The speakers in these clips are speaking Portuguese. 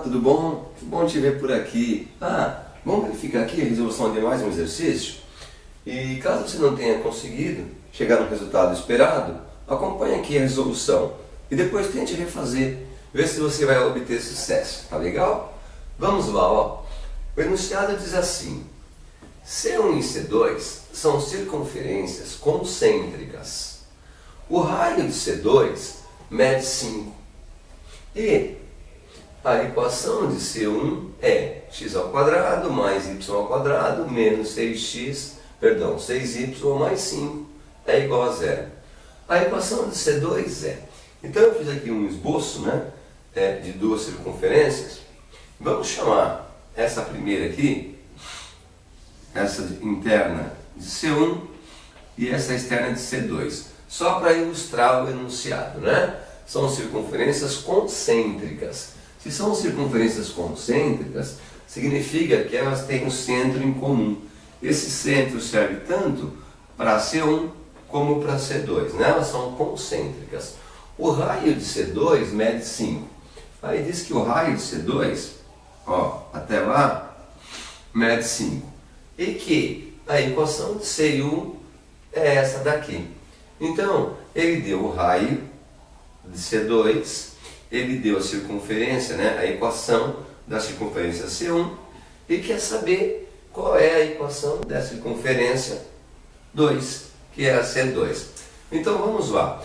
tudo bom? Que bom te ver por aqui. Vamos verificar aqui a resolução de mais um exercício? E caso você não tenha conseguido chegar no resultado esperado, acompanhe aqui a resolução e depois tente refazer, ver se você vai obter sucesso, tá legal? Vamos lá, ó. O enunciado diz assim: C1 e C2 são circunferências concêntricas. O raio de C2 mede 5 e a equação de C1 é x² mais y² menos 6y mais 5 é igual a 0. A equação de C2 é... Então eu fiz aqui um esboço, né, de duas circunferências. Vamos chamar essa primeira aqui, essa interna de C1 e essa externa de C2, só para ilustrar o enunciado, né? São circunferências concêntricas. Se são circunferências concêntricas, significa que elas têm um centro em comum. Esse centro serve tanto para C1 como para C2, né? Elas são concêntricas. O raio de C2 mede 5. Aí diz que o raio de C2, ó, até lá, mede 5. E que a equação de C1 é essa daqui. Então, ele deu o raio de C2, ele deu a circunferência, né, a equação da circunferência C1, e quer saber qual é a equação da circunferência 2, que é a C2. Então vamos lá.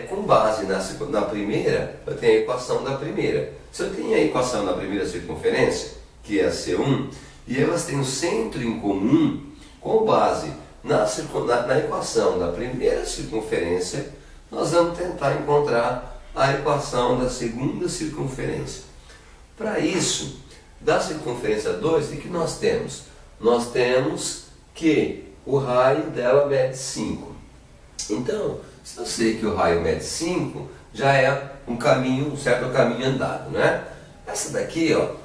Com base na primeira, eu tenho a equação da primeira. Se eu tenho a equação da primeira circunferência, que é a C1, e elas têm um centro em comum, com base na equação da primeira circunferência, nós vamos tentar encontrar a equação da segunda circunferência. Para isso, da circunferência 2, o que nós temos? Nós temos que o raio dela mede 5. Então, se eu sei que o raio mede 5, já é um certo caminho andado, né? Essa daqui, ó,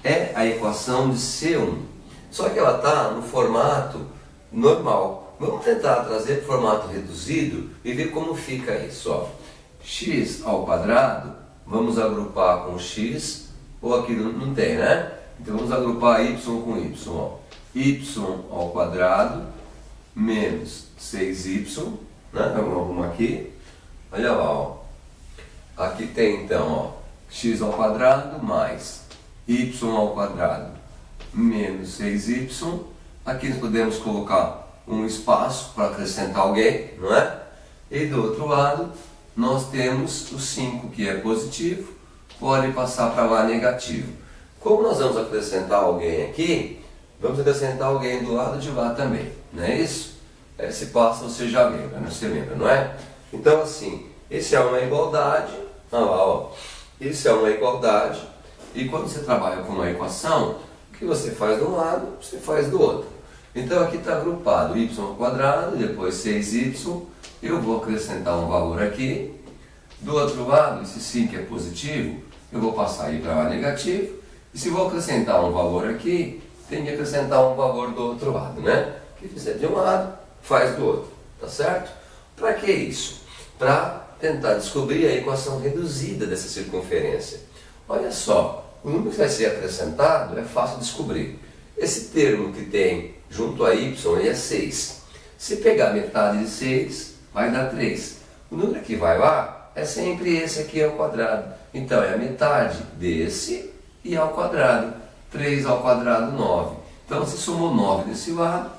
é a equação de C1. Só que ela está no formato normal. Vamos tentar trazer para o formato reduzido e ver como fica isso, ó. X ao quadrado, vamos agrupar com x, ou aqui não tem, né? Então vamos agrupar y com y, ó. Y ao quadrado menos 6y, né? Vamos arrumar aqui. Olha lá, ó. Aqui tem então, ó, x ao quadrado mais y ao quadrado menos 6y. Aqui nós podemos colocar um espaço para acrescentar alguém, não é? E do outro lado nós temos o 5, que é positivo, pode passar para lá negativo. Como nós vamos acrescentar alguém aqui, vamos acrescentar alguém do lado de lá também, não é isso? Se passa, você já lembra, né? Você lembra, não é? Então assim, esse é uma igualdade, olha lá, ó. Isso é uma igualdade, e quando você trabalha com uma equação, o que você faz de um lado, você faz do outro. Então aqui está agrupado y ao quadrado, depois 6y, eu vou acrescentar um valor aqui. Do outro lado, esse 5 é positivo, eu vou passar aí para lá negativo. E se vou acrescentar um valor aqui, tem que acrescentar um valor do outro lado, né? O que fizer de um lado, faz do outro, tá certo? Para que isso? Para tentar descobrir a equação reduzida dessa circunferência. Olha só, o número que vai ser acrescentado é fácil de descobrir. Esse termo que tem junto a y é 6. Se pegar metade de 6, vai dar 3. O número que vai lá é sempre esse aqui ao quadrado. Então é a metade desse e ao quadrado. 3 ao quadrado, 9. Então se somou 9 desse lado,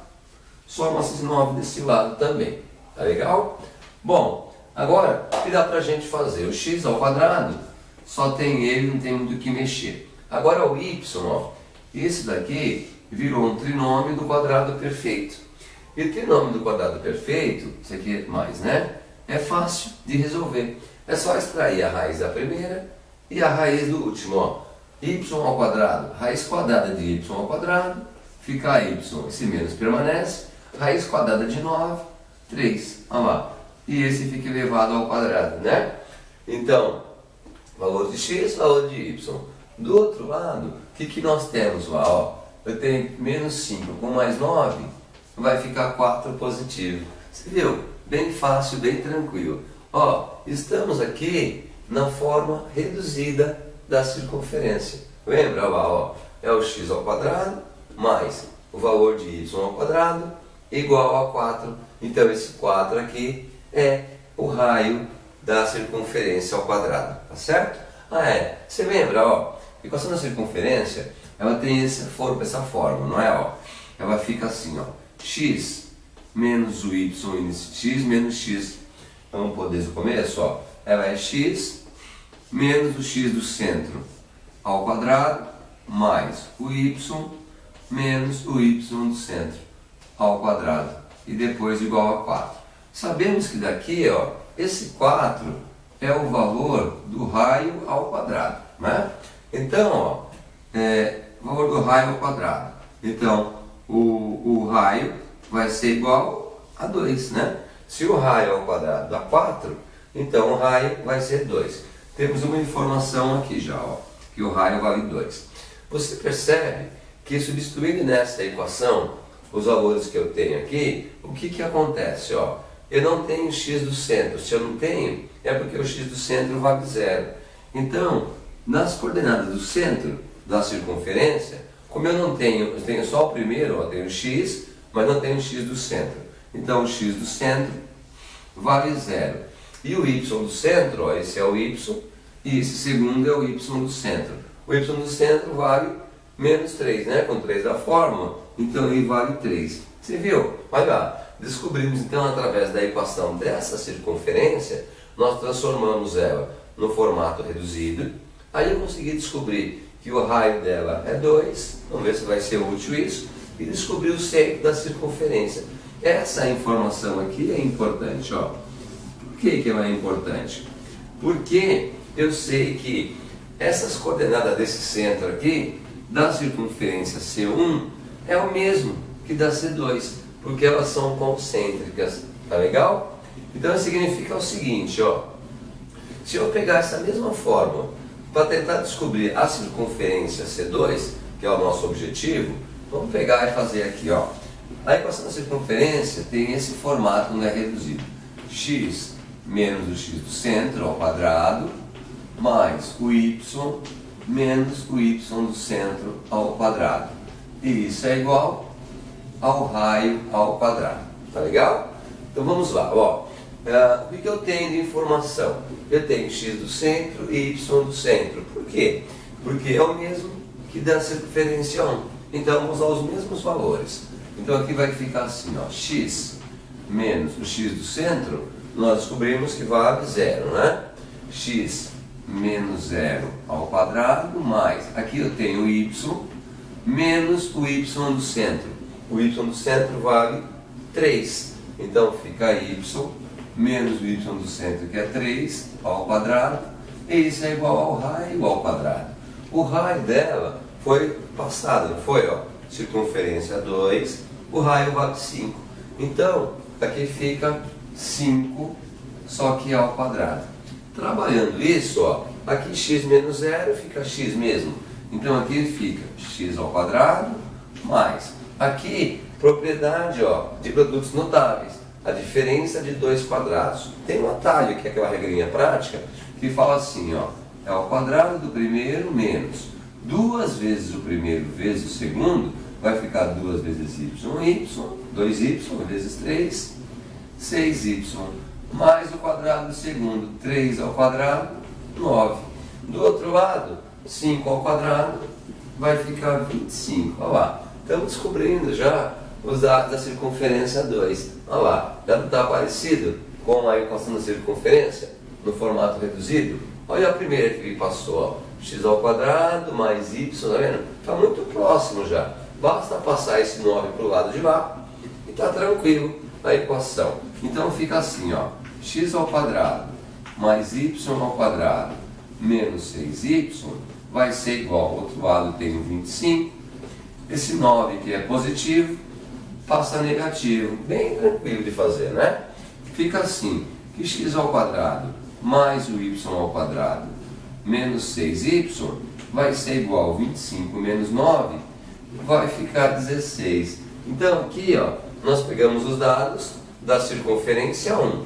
soma esses 9 desse lado também. Tá legal? Bom, agora o que dá pra gente fazer? O x ao quadrado só tem ele, não tem muito o que mexer. Agora o y, ó, esse daqui virou um trinômio do quadrado perfeito. E o trinômio do quadrado perfeito, isso aqui é mais, né? É fácil de resolver. É só extrair a raiz da primeira e a raiz do último, ó. Y ao quadrado, raiz quadrada de y ao quadrado, fica y, esse menos permanece, raiz quadrada de 9, 3, olha lá. E esse fica elevado ao quadrado, né? Então, valor de x, valor de y. Do outro lado, o que nós temos lá, ó? Eu tenho menos 5 com mais 9, vai ficar 4 positivo. Você viu? Bem fácil, bem tranquilo. Ó, estamos aqui na forma reduzida da circunferência. Lembra lá, ó, é o x ao quadrado mais o valor de y ao quadrado igual a 4. Então esse 4 aqui é o raio da circunferência ao quadrado, tá certo? Você lembra, ó, a equação da circunferência, ela tem essa forma, não é? Ó, ela fica assim, ó, x menos o y índice x menos x, vamos pôr desde o começo, ó, ela é x menos o x do centro ao quadrado mais o y menos o y do centro ao quadrado e depois igual a 4. Sabemos que daqui, ó, esse 4 é o valor do raio ao quadrado, né? Então, ó, o valor do raio ao quadrado. Então, o raio vai ser igual a 2, né? Se o raio ao quadrado dá 4, então o raio vai ser 2. Temos uma informação aqui já, ó, que o raio vale 2. Você percebe que substituindo nessa equação os valores que eu tenho aqui, o que acontece? Ó, eu não tenho x do centro. Se eu não tenho, é porque o x do centro vale 0. Então, nas coordenadas do centro da circunferência, como eu tenho só o primeiro, ó, eu tenho x, mas não tenho x do centro. Então, o x do centro vale 0. E o y do centro, ó, esse é o y, e esse segundo é o y do centro. O y do centro vale menos 3, né? Com 3 da fórmula, então ele vale 3. Você viu? Olha lá, descobrimos então através da equação dessa circunferência, nós transformamos ela no formato reduzido. Aí eu consegui descobrir que o raio dela é 2, vamos ver se vai ser útil isso, e descobri o centro da circunferência. Essa informação aqui é importante, ó. Por que ela é importante? Porque eu sei que essas coordenadas desse centro aqui, da circunferência C1, é o mesmo que da C2, porque elas são concêntricas, tá legal? Então significa o seguinte, ó, se eu pegar essa mesma fórmula para tentar descobrir a circunferência C2, que é o nosso objetivo, vamos pegar e fazer aqui, ó. A equação da circunferência tem esse formato quando é reduzido. X menos o x do centro ao quadrado, mais o y menos o y do centro ao quadrado. E isso é igual ao raio ao quadrado. Tá legal? Então vamos lá. Ó, o que eu tenho de informação? Eu tenho x do centro e y do centro. Por quê? Porque é o mesmo que da circunferência 1. Então vamos usar os mesmos valores. Então aqui vai ficar assim, ó, x menos o x do centro, nós descobrimos que vale 0, né? X menos 0 ao quadrado, mais, aqui eu tenho y menos o y do centro. O y do centro vale 3. Então fica y menos o y do centro, que é 3, ao quadrado. E isso é igual ao raio ao quadrado. O raio dela foi passado, não foi? Ó, circunferência 2, o raio vale 5. Então, aqui fica 5, só que ao quadrado. Trabalhando isso, ó, aqui x menos 0 fica x mesmo. Então aqui fica x ao quadrado mais. Aqui, propriedade, ó, de produtos notáveis. A diferença de 2 quadrados. Tem um atalho, que é aquela regrinha prática, que fala assim, ó, é o quadrado do primeiro menos 2 vezes o primeiro vezes o segundo, vai ficar 2 vezes y, 2y vezes 3, 6y, mais o quadrado do segundo, 3 ao quadrado, 9. Do outro lado, 5 ao quadrado, vai ficar 25. Olha lá, estamos descobrindo já os dados da circunferência 2. Olha lá, já não está parecido com a equação da circunferência no formato reduzido? Olha a primeira que me passou, ó, x ao quadrado mais y, tá vendo? Está muito próximo já. Basta passar esse 9 para o lado de lá e está tranquilo a equação. Então fica assim, ó, x ao quadrado mais y ao quadrado menos 6y vai ser igual, ao outro lado tem 25, esse 9 que é positivo passa a negativo, bem tranquilo de fazer, né? Fica assim, que x ao quadrado mais o y ao quadrado menos 6y vai ser igual a 25 menos 9, vai ficar 16. Então aqui, ó, nós pegamos os dados da circunferência 1,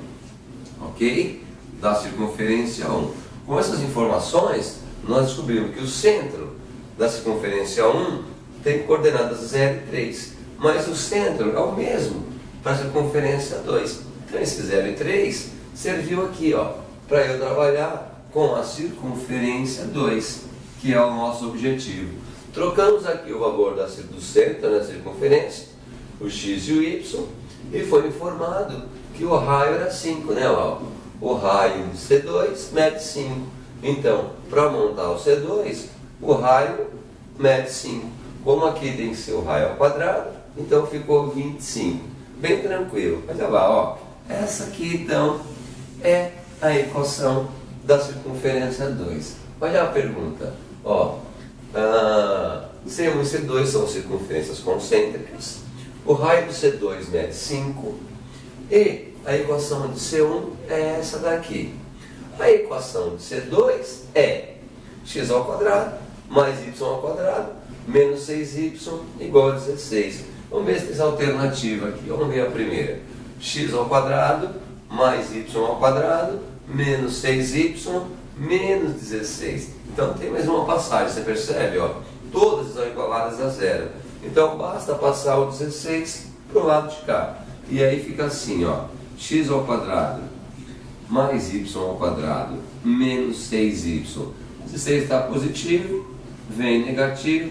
ok? Da circunferência 1. Com essas informações, nós descobrimos que o centro da circunferência 1 tem coordenadas 0 e 3, mas o centro é o mesmo para a circunferência 2. Então esse 0 e 3 serviu aqui, para eu trabalhar com a circunferência 2, que é o nosso objetivo. Trocamos aqui o valor do centro da circunferência, o x e o y, e foi informado que o raio era 5, né? O raio de C2 mede 5. Então, para montar o C2, o raio mede 5. Como aqui tem que ser o raio ao quadrado, então ficou 25. Bem tranquilo. Olha lá, essa aqui então é a equação da circunferência 2. Olha a pergunta. C1 e C2 são circunferências concêntricas. O raio do C2 mede 5 e a equação de C1 é essa daqui. A equação de C2 é x ao quadrado mais y ao quadrado menos 6y igual a 16. Vamos ver essa alternativa aqui. Vamos ver a primeira. X ao quadrado mais y ao quadrado menos 6y menos 16. Então tem mais uma passagem, você percebe? Todas estão igualadas a zero. Então basta passar o 16 para o lado de cá. E aí fica assim, x ao quadrado mais y ao quadrado menos 6y. 16 está positivo, vem negativo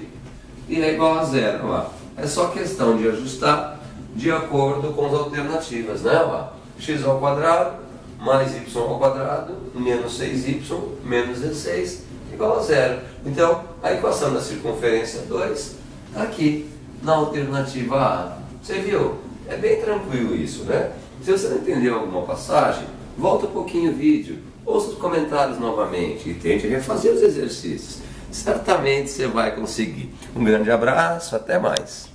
e é igual a zero. É só questão de ajustar de acordo com as alternativas, né? X ao quadrado mais y ao quadrado menos 6y menos 16 igual a zero. Então, a equação da circunferência 2 está aqui na alternativa A. Você viu? É bem tranquilo isso, né? Se você não entendeu alguma passagem, volta um pouquinho o vídeo, ouça os comentários novamente e tente refazer os exercícios. Certamente você vai conseguir. Um grande abraço, até mais.